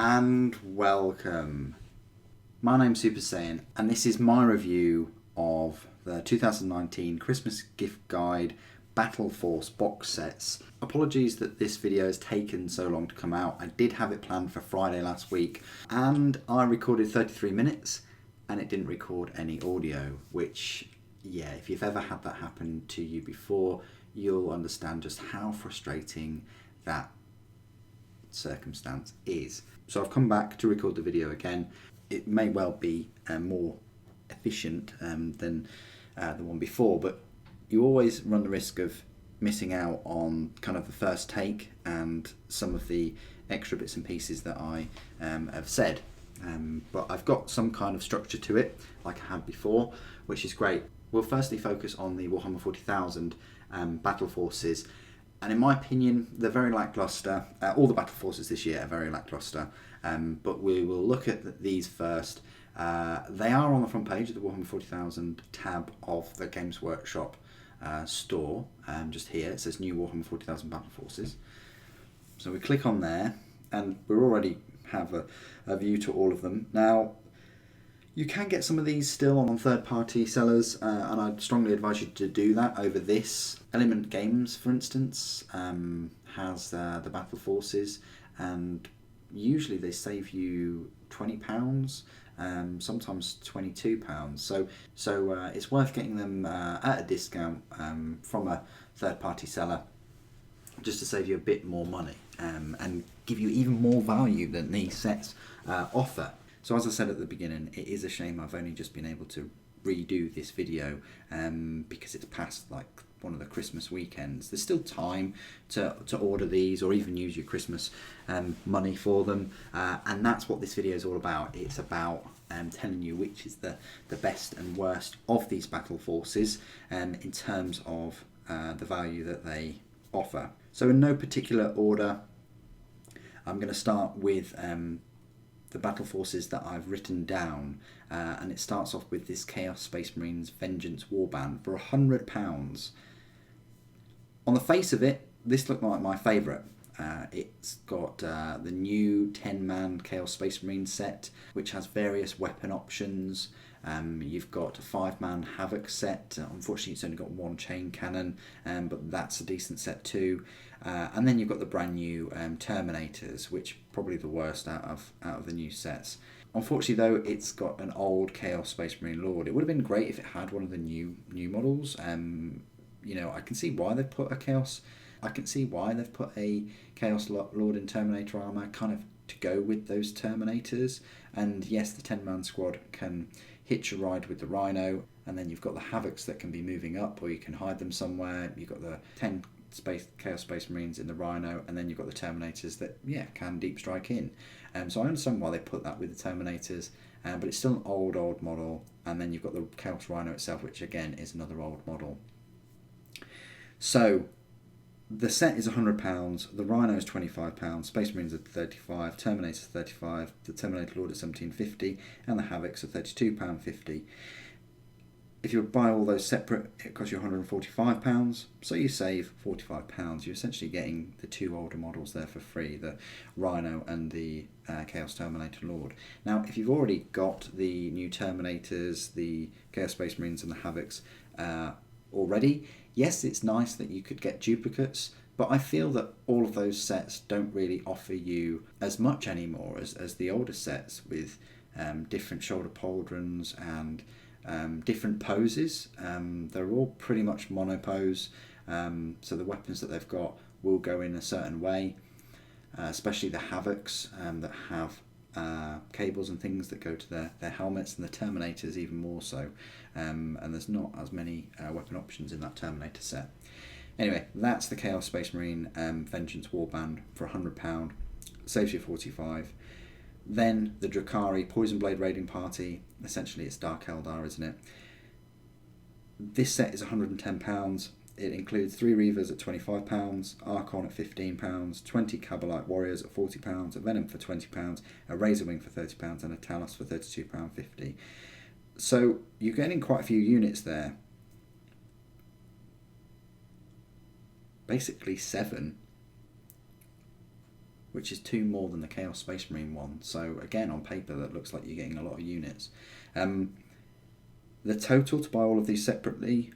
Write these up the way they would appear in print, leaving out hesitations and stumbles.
and welcome. My name's Super Saiyan and this is my review of the 2019 Christmas gift guide Battleforce box sets. Apologies that this video has taken so long to come out. I did have it planned for Friday last week and I recorded 33 minutes and it didn't record any audio, which, yeah, if you've ever had that happen to you before, you'll understand just how frustrating that circumstance is. So I've come back to record the video again. It may well be more efficient than the one before, but you always run the risk of missing out on kind of the first take and some of the extra bits and pieces that I have said. But I've got some kind of structure to it, like I had before, which is great. We'll firstly focus on the Warhammer 40,000 battle forces. And in my opinion, they're very lacklustre. All the battle forces this year are very lacklustre. But we will look at these first. They are on the front page of the Warhammer 40,000 tab of the Games Workshop store. Just here, it says New Warhammer 40,000 Battle Forces. So we click on there, and we already have a view to all of them. Now, you can get some of these still on third-party sellers, and I'd strongly advise you to do that over this. Element Games, for instance, has the Battle Forces, and usually they save you £20, sometimes £22. So it's worth getting them at a discount from a third-party seller, just to save you a bit more money and give you even more value than these sets offer. So as I said at the beginning, it is a shame I've only just been able to redo this video because it's past like one of the Christmas weekends. There's still time to order these or even use your Christmas money for them, and that's what this video is all about. It's about telling you which is the best and worst of these battle forces in terms of the value that they offer. So in no particular order, I'm going to start with the battle forces that I've written down, and it starts off with this Chaos Space Marines Vengeance Warband for £100. On the face of it, this looked like my favourite. It's got the new 10-man Chaos Space Marine set, which has various weapon options. You've got a 5-man Havoc set. Unfortunately, it's only got one chain cannon, but that's a decent set too. And then you've got the brand new Terminators, which probably the worst out of the new sets. Unfortunately, though, it's got an old Chaos Space Marine Lord. It would have been great if it had one of the new models. You know, I can see why they've put a Chaos. I can see why they've put a Chaos Lord in Terminator armor, kind of to go with those Terminators. And yes, the 10-man squad can hitch a ride with the Rhino, and then you've got the Havocs that can be moving up, or you can hide them somewhere. You've got the 10 Chaos Space Marines in the Rhino, and then you've got the Terminators that, yeah, can deep strike in. So I understand why they put that with the Terminators, but it's still an old model. And then you've got the Chaos Rhino itself, which again is another old model. So the set is £100, the Rhino is £25, Space Marines are £35, Terminators are £35, the Terminator Lord is £17.50, and the Havocs are £32.50. If you buy all those separate, it costs you £145, so you save £45. You're essentially getting the two older models there for free, the Rhino and the Chaos Terminator Lord. Now, if you've already got the new Terminators, the Chaos Space Marines and the Havocs already, yes, it's nice that you could get duplicates, but I feel that all of those sets don't really offer you as much anymore as the older sets, with different shoulder pauldrons and different poses. They're all pretty much monopose, so the weapons that they've got will go in a certain way, especially the Havocs that have cables and things that go to their helmets, and the Terminators even more so, and there's not as many weapon options in that Terminator set. Anyway, that's the Chaos Space Marine Vengeance Warband for £100, saves you £45. Then the Drakari Poison Blade Raiding Party, essentially it's Dark Eldar, isn't it? This set is £110. It includes 3 Reavers at £25, Archon at £15, 20 Cabalite Warriors at £40, a Venom for £20, a Razorwing for £30, and a Talos for £32.50. So you're getting quite a few units there. Basically 7 which is 2 more than the Chaos Space Marine one. So again, on paper, that looks like you're getting a lot of units. The total to buy all of these separately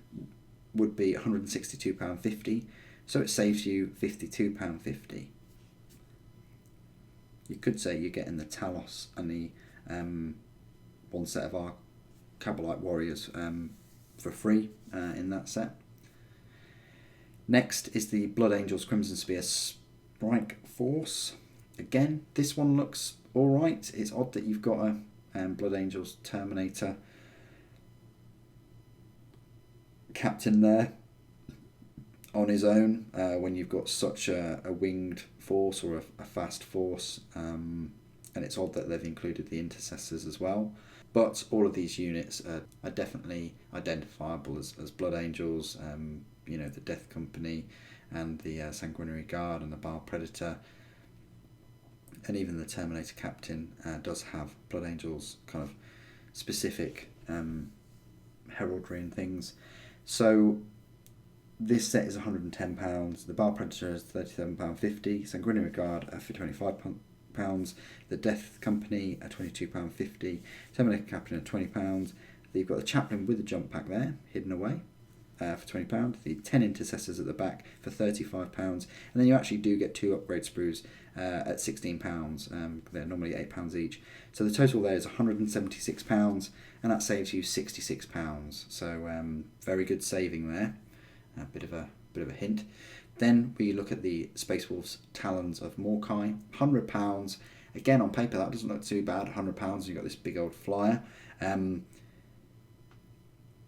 would be £162.50, so it saves you £52.50. You could say you're getting the Talos and the one set of our Cabalite Warriors for free in that set. Next is the Blood Angels Crimson Spear Strike Force. Again, this one looks alright. It's odd that you've got a Blood Angels Terminator captain there on his own when you've got such a winged force or a fast force, and it's odd that they've included the intercessors as well. But all of these units are definitely identifiable as Blood Angels, the Death Company and the Sanguinary Guard and the Baal Predator, and even the Terminator Captain does have Blood Angels kind of specific heraldry and things. So this set is £110, the Baal Predator is £37.50, Sanguinary Guard for £25, the Death Company at £22.50, Terminator Captain at £20. You've got the Chaplain with the jump pack there, hidden away, for £20, the 10 Intercessors at the back for £35, and then you actually do get 2 upgrade sprues at £16. They're normally £8 each. So the total there is £176, and that saves you £66. So very good saving there. A bit of a hint. Then we look at the Space Wolves Talons of Morkai, £100. Again, on paper that doesn't look too bad. £100. You've got this big old flyer.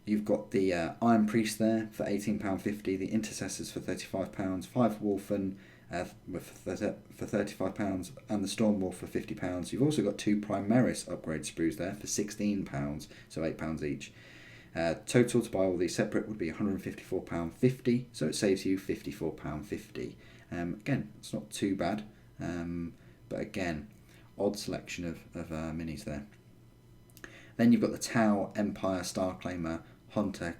You've got the Iron Priest there for £18.50, the Intercessors for £35, 5 Wolfen for £35, and the Storm Wolf for £50. You've also got 2 Primaris upgrade sprues there for £16, so £8 each. Total to buy all these separate would be £154.50, so it saves you £54.50. Again, it's not too bad, but again, odd selection of minis there. Then you've got the Tau Empire Starclaimer Hunter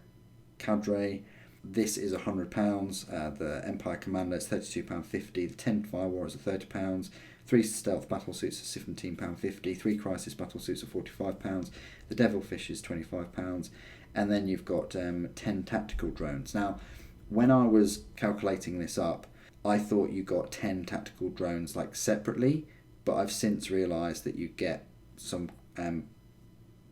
Cadre. This is £100. The Empire Commander is £32.50. The 10 Fire Warriors are £30. 3 Stealth Battlesuits are £17.50. 3 Crisis Battlesuits are £45. The Devilfish is £25. And then you've got 10 Tactical Drones. Now, when I was calculating this up, I thought you got 10 Tactical Drones like separately, but I've since realised that you get some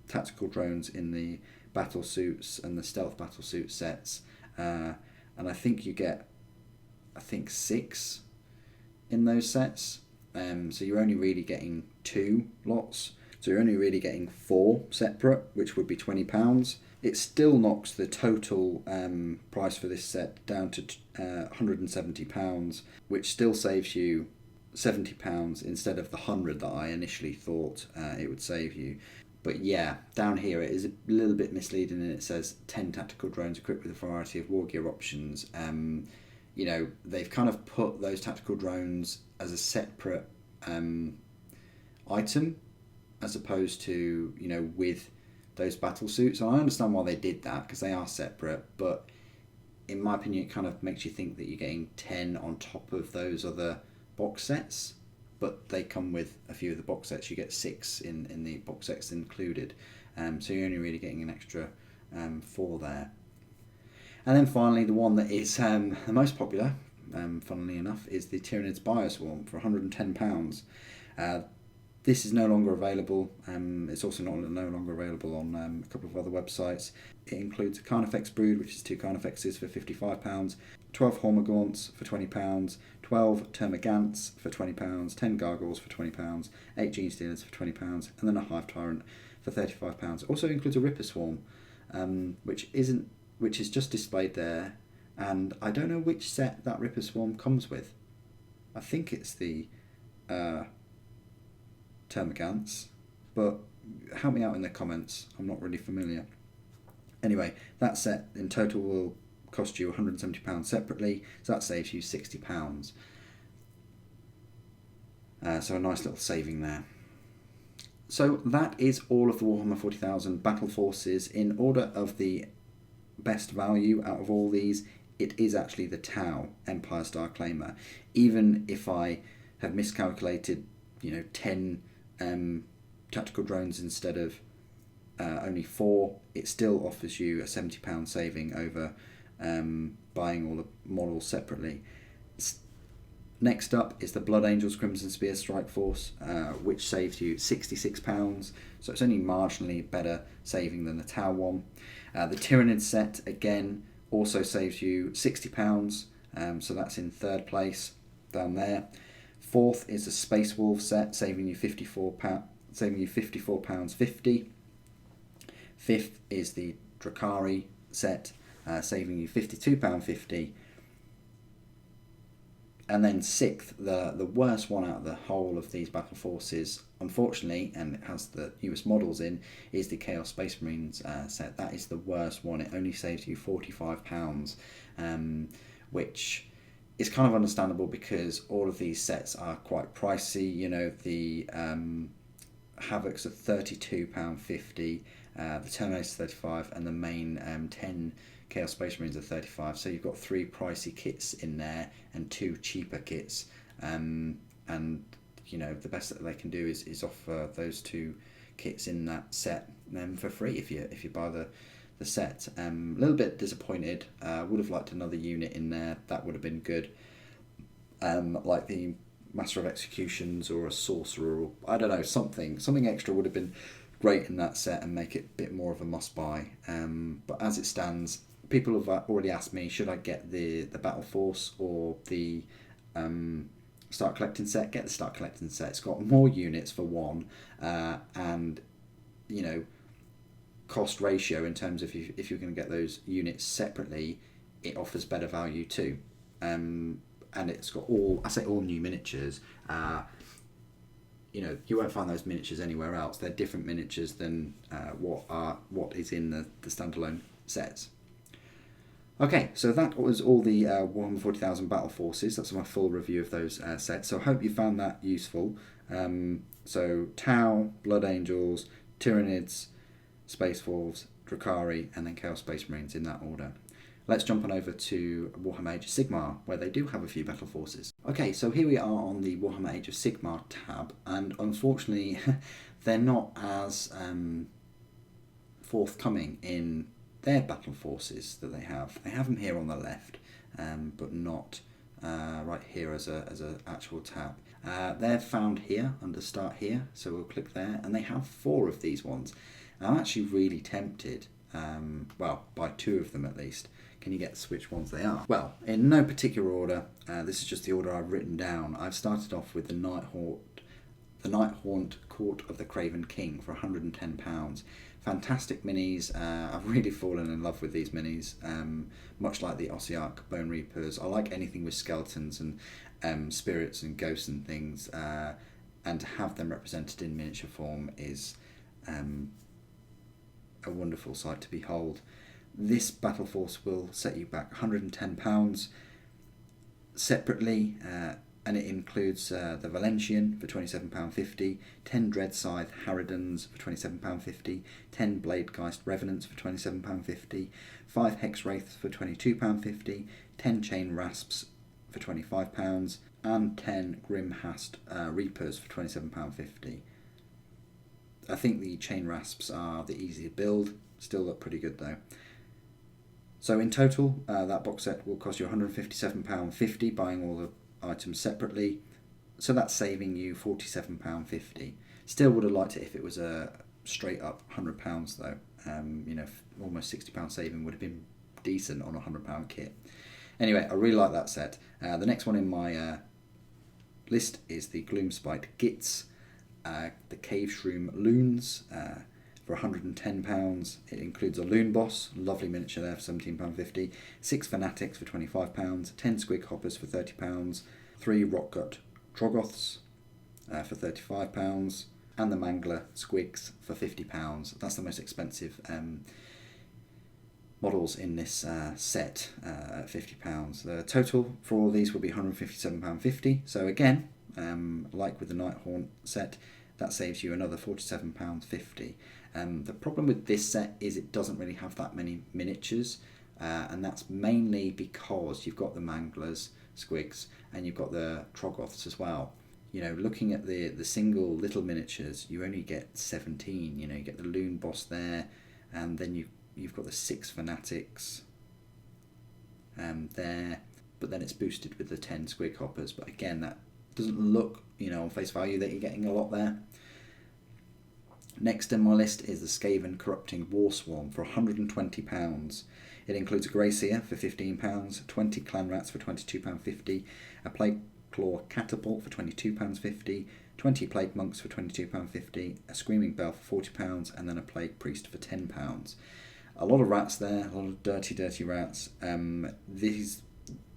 tactical drones in the battle suits and the stealth battle suit sets, and I think you get 6 in those sets, so you're only really getting 2 lots, so you're only really getting 4 separate, which would be £20. It still knocks the total price for this set down to £170, which still saves you £70 instead of the £100 that I initially thought it would save you. But yeah, down here it is a little bit misleading, and it says 10 tactical drones equipped with a variety of war gear options. They've kind of put those tactical drones as a separate item, as opposed to, with those battle suits. And I understand why they did that, because they are separate, but in my opinion, it kind of makes you think that you're getting 10 on top of those other box sets. But they come with a few of the box sets. You get 6 in the box sets included, so you're only really getting an extra 4 there. And then finally, the one that is the most popular, funnily enough, is the Tyranids Bias one for £110. This is no longer available. It's also no longer available on a couple of other websites. It includes a Carnifex brood, which is 2 Carnifexes for £55, 12 Hormagaunts for £20, 12 Termagants for £20, 10 Gargoyles for £20, 8 Gene Stealers for £20, and then a Hive Tyrant for £35. It also includes a Ripper Swarm, which is just displayed there, and I don't know which set that Ripper Swarm comes with. I think it's the Termagants, but help me out in the comments, I'm not really familiar. Anyway, that set in total will cost you £170 separately, so that saves you £60. So a nice little saving there. So that is all of the Warhammer 40,000 Battle Forces. In order of the best value out of all these, it is actually the Tau Empire Star Claimer. Even if I have miscalculated, 10 tactical drones instead of only 4, it still offers you a £70 saving over buying all the models separately. Next up is the Blood Angels Crimson Spear Strike Force, which saves you £66, so it's only marginally better saving than the Tau one. The Tyranids set, again, also saves you £60, so that's in third place down there. Fourth is the Space Wolf set, saving you £54.50. Fifth is the Drakari set, saving you £52.50. And then sixth, the worst one out of the whole of these battle forces, unfortunately, and it has the newest models in, is the Chaos Space Marines set. That is the worst one. It only saves you £45, which is kind of understandable because all of these sets are quite pricey. The Havocs are £32.50, the Terminators £35, and the main 10 Chaos Space Marines are £35. So you've got 3 pricey kits in there and 2 cheaper kits, and the best that they can do is offer those 2 kits in that set for free if you buy the set. A little bit disappointed. Would have liked another unit in there. That would have been good. Like the Master of Executions or a Sorcerer, or I don't know, something extra would have been great in that set and make it a bit more of a must buy. But as it stands, people have already asked me, should I get the Battleforce or the Start Collecting set? Get the Start Collecting set. It's got more units for one, and cost ratio in terms of if you're going to get those units separately, it offers better value too. And it's got all new miniatures. You won't find those miniatures anywhere else. They're different miniatures than what is in the standalone sets. Okay, so that was all the Warhammer 40,000 Battle Forces. That's my full review of those sets. So I hope you found that useful. So Tau, Blood Angels, Tyranids, Space Wolves, Drakari, and then Chaos Space Marines in that order. Let's jump on over to Warhammer Age of Sigmar, where they do have a few battle forces. Okay, so here we are on the Warhammer Age of Sigmar tab, and unfortunately they're not as forthcoming in their battle forces that they have. They have them here on the left, but not right here as a actual tab. They're found here under Start Here, so we'll click there, and they have 4 of these ones. And I'm actually really tempted, by 2 of them at least. Can you guess which ones they are? Well, in no particular order, this is just the order I've written down. I've started off with the Nighthaunt Court of the Craven King for £110. Fantastic minis. I've really fallen in love with these minis, much like the Ossiarch Bone Reapers. I like anything with skeletons and spirits and ghosts and things, and to have them represented in miniature form is a wonderful sight to behold. This battle force will set you back £110 separately, and it includes the Valentian for £27.50, 10 Dreadscythe Harridans for £27.50, 10 Bladegeist Revenants for £27.50, 5 Hex Wraiths for £22.50, 10 Chain Rasps for £25, and 10 Grim Hast Reapers for £27.50. I think the Chain Rasps are the easier build, still look pretty good though. So in total, that box set will cost you £157.50 buying all the items separately, so that's saving you £47.50. Still would have liked it if it was a straight up £100 though. Almost £60 saving would have been decent on a £100 kit. Anyway, I really like that set. The next one in my list is the Gloom Spike Gits, the Cave Shroom Loons for £110. It includes a Loon Boss, lovely miniature there for £17.50, 6 Fanatics for £25, 10 Squig Hoppers for £30, 3 Rockgut Troggoths for £35, and the Mangler Squigs for £50. That's the most expensive models in this set at £50. The total for all these will be £157.50. So again, like with the Nighthaunt set, that saves you another £47.50. The problem with this set is it doesn't really have that many miniatures, and that's mainly because you've got the Manglers, Squigs, and you've got the Troggoths as well. looking at the single little miniatures, you only get 17. You get the Loon Boss there, and then you've got the 6 Fanatics there, but then it's boosted with the 10 Squig Hoppers. But again, that doesn't look, on face value that you're getting a lot there. Next in my list is the Skaven Corrupting Warswarm for £120. It includes a Grey Seer for £15, 20 Clan Rats for £22.50, a Plague Claw Catapult for £22.50, 20 Plague Monks for £22.50, a Screaming Bell for £40, and then a Plague Priest for £10. A lot of rats there, a lot of dirty rats.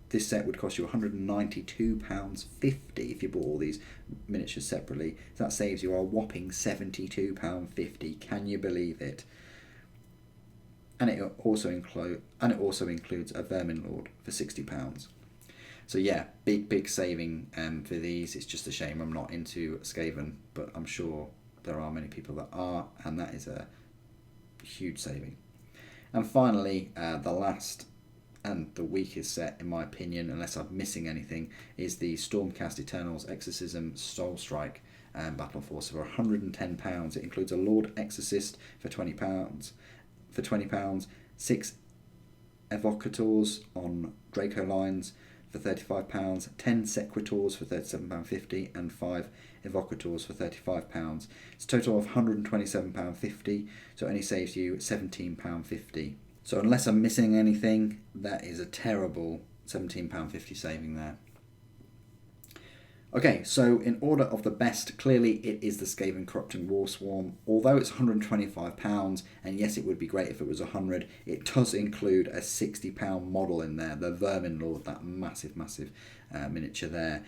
This set would cost you £192.50 if you bought all these miniatures separately. So that saves you a whopping £72.50. Can you believe it? And it also includes a Vermin Lord for £60. So yeah, big saving for these. It's just a shame I'm not into Skaven, but I'm sure there are many people that are, and that is a huge saving. And finally, the last and the weakest set, in my opinion, unless I'm missing anything, is the Stormcast Eternals Exorcism Soul Strike Battleforce for £110. It includes a Lord Exorcist for £20. 6 Evocators on Draco lines for £35, 10 Sequitors for £37.50, and 5 Evocators for £35. It's a total of £127.50, so it only saves you £17.50. So unless I'm missing anything, that is a terrible £17.50 saving there. Okay, so in order of the best, clearly it is the Skaven Corrupting Warswarm. Although it's £125, and yes, it would be great if it was £100, it does include a £60 model in there, the Vermin Lord, that massive miniature there,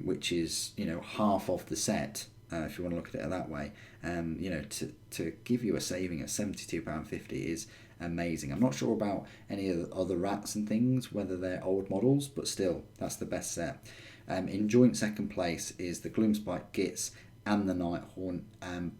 which is, half of the set, if you want to look at it that way. To give you a saving at £72.50 is amazing. I'm not sure about any of the other rats and things, whether they're old models, but still, that's the best set. In joint second place is the Gloom Spike Gits and the Nighthorn,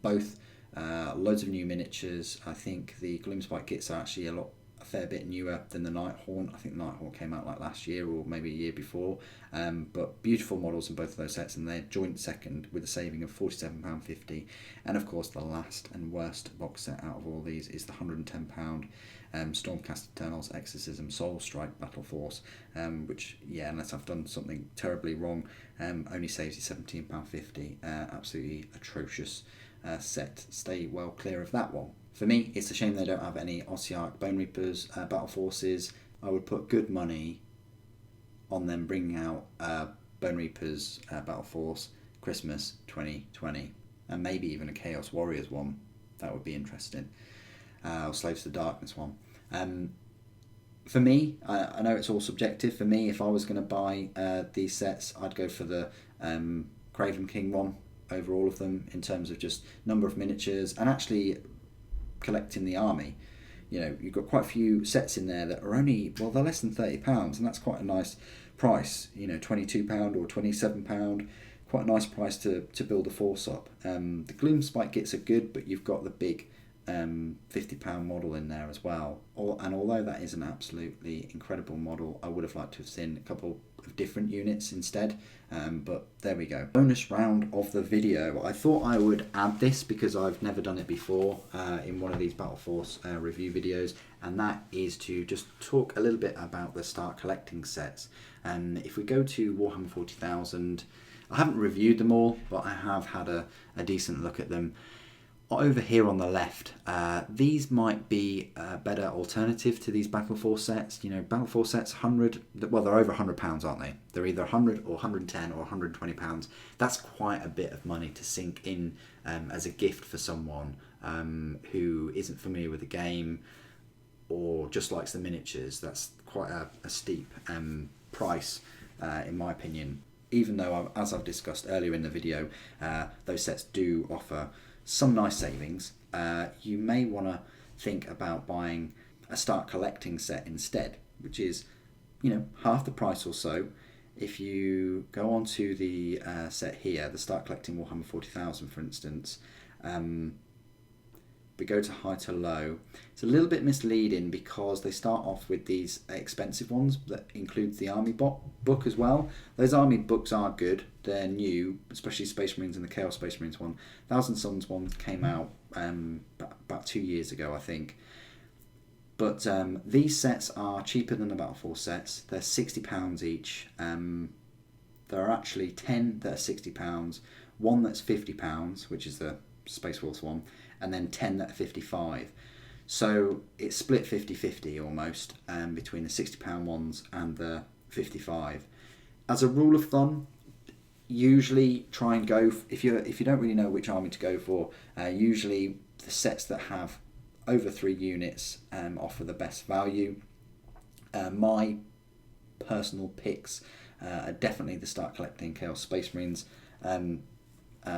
both loads of new miniatures. I think the Gloom Spike Gits are actually a fair bit newer than the Nighthorn. I think the Nighthorn came out like last year or maybe a year before, but beautiful models in both of those sets, and they're joint second with a saving of £47.50. And of course the last and worst box set out of all these is the £110 Stormcast Eternals Exorcism Soul Strike Battleforce, which, unless I've done something terribly wrong, only saves you £17.50. Absolutely atrocious set. Stay well clear of that one. For me, it's a shame they don't have any Ossiarch Bone Reapers Battleforces. I would put good money on them bringing out Bone Reapers Battleforce Christmas 2020, and maybe even a Chaos Warriors one. That would be interesting. Or Slaves to Darkness one. For me, I know it's all subjective. For me, if I was going to buy these sets, I'd go for the Craven King one over all of them in terms of just number of miniatures and actually collecting the army. You've got quite a few sets in there that are only, they're less than £30, and that's quite a nice price. £22 or £27, quite a nice price to build a force up. The Gloom Spike Gits are good, but you've got the big £50 model in there as well. And although that is an absolutely incredible model, I would have liked to have seen a couple of different units instead, but there we go. Bonus round of the video. I thought I would add this because I've never done it before in one of these Battleforce review videos, and that is to just talk a little bit about the start collecting sets. And if we go to Warhammer 40,000, I haven't reviewed them all, but I have had a decent look at them. Over here on the left, these might be a better alternative to these Battleforce sets. Battleforce sets, 100, well, they're over £100, aren't they? They're either 100 or 110 or £120. That's quite a bit of money to sink in as a gift for someone who isn't familiar with the game or just likes the miniatures. That's quite a steep price, in my opinion. Even though, as I've discussed earlier in the video, those sets do offer some nice savings, you may want to think about buying a start collecting set instead, which is half the price or so. If you go on to the set here, the start collecting Warhammer 40,000 for instance, we go to high to low. It's a little bit misleading because they start off with these expensive ones that includes the army book as well. Those army books are good. They're new, especially Space Marines and the Chaos Space Marines one. Thousand Suns one came out about 2 years ago, I think. But these sets are cheaper than the Battleforce sets. They're £60 each. There are actually 10 that are £60, one that's £50, which is the Space Force one, and then 10 that are 55. So it's split 50-50 almost between the £60 ones and the 55. As a rule of thumb, usually try and go if you don't really know which army to go for. Usually the sets that have over 3 units offer the best value. My personal picks are definitely the Start Collecting Chaos Space Marines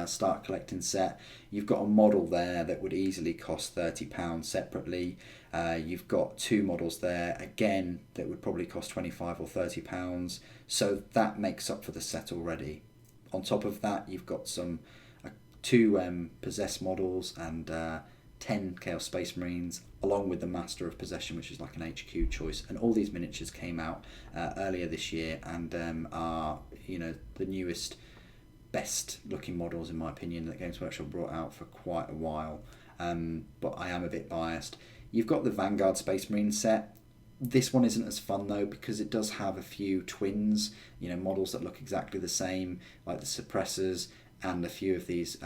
Start Collecting set. You've got a model there that would easily cost £30 separately. You've got 2 models there again that would probably cost £25 or £30, so that makes up for the set already. On top of that, you've got some 2 Possess models and 10 Chaos Space Marines, along with the Master of Possession, which is like an HQ choice. And all these miniatures came out earlier this year and are, the newest, best looking models in my opinion that Games Workshop brought out for quite a while. But I am a bit biased. You've got the Vanguard Space Marine set. This one isn't as fun though because it does have a few twins, models that look exactly the same, like the Suppressors and a few of these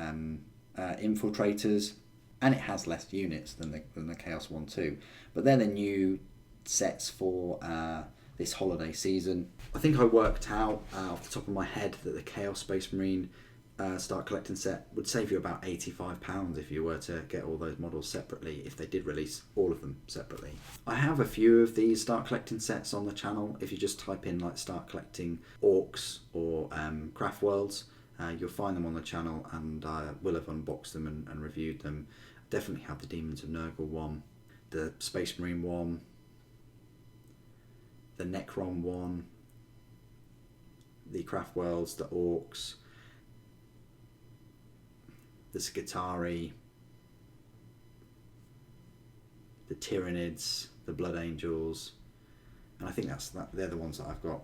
Infiltrators. And it has less units than the Chaos one too. But they're the new sets for this holiday season. I think I worked out off the top of my head that the Chaos Space Marine Start Collecting set would save you about £85 if you were to get all those models separately, if they did release all of them separately. I have a few of these Start Collecting sets on the channel. If you just type in like Start Collecting Orcs or Craft Worlds, you'll find them on the channel, and I will have unboxed them and reviewed them. Definitely have the Demons of Nurgle one, the Space Marine one, the Necron one, the Craft Worlds, the Orcs, the Skitarii, the Tyranids, the Blood Angels, and I think they're the ones that I've got.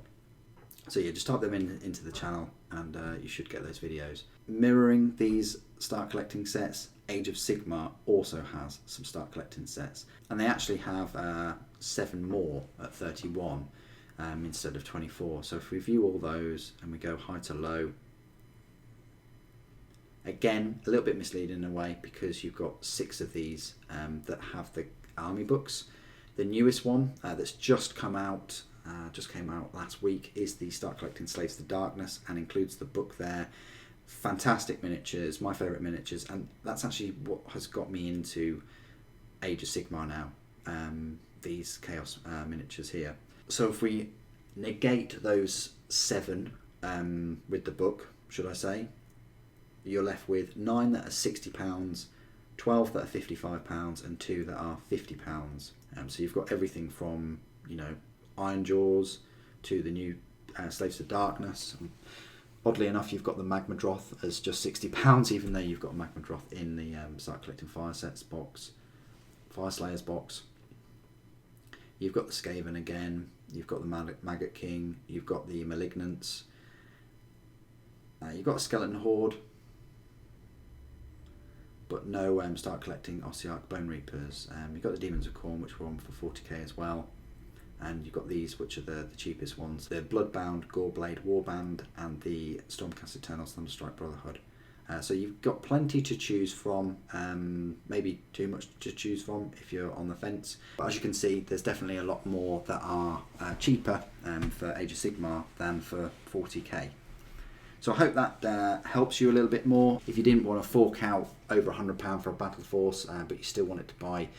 So yeah, just type them into the channel and you should get those videos. Mirroring these Start Collecting sets, Age of Sigmar also has some Start Collecting sets, and they actually have 7 more at 31 instead of 24. So if we view all those and we go high to low, again a little bit misleading in a way because you've got 6 of these that have the army books. The newest one that's just came out last week is the Start Collecting Slaves to Darkness and includes the book there. Fantastic miniatures, my favourite miniatures, and that's actually what has got me into Age of Sigmar now, these Chaos miniatures here. So if we negate those 7 with the book, should I say, you're left with 9 that are £60, 12 that are £55 and 2 that are £50. So you've got everything from Iron Jaws to the new Slaves to Darkness. Oddly enough, you've got the Magmadroth as just £60, even though you've got Magmadroth in the Start Collecting Fire Sets box, Fire Slayers box. You've got the Skaven again, you've got the Maggot King, you've got the Malignants, you've got a Skeleton Horde, but no Start Collecting Ossiarch Bone Reapers. You've got the Demons of Khorne, which were on for 40k as well. And you've got these, which are the cheapest ones. The Bloodbound Goreblade Warband and the Stormcast Eternals Thunderstrike Brotherhood. So you've got plenty to choose from, maybe too much to choose from if you're on the fence. But as you can see, there's definitely a lot more that are cheaper for Age of Sigmar than for 40k. So I hope that helps you a little bit more. If you didn't want to fork out over £100 for a Battleforce, but you still wanted to buy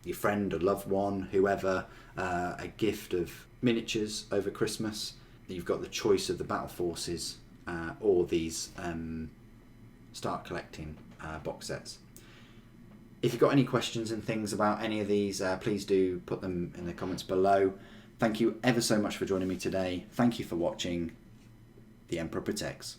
your friend, a loved one, whoever, a gift of miniatures over Christmas, you've got the choice of the Battleforces or these Start Collecting box sets. If you've got any questions and things about any of these, please do put them in the comments below. Thank you ever so much for joining me today. Thank you for watching. The Emperor Protects.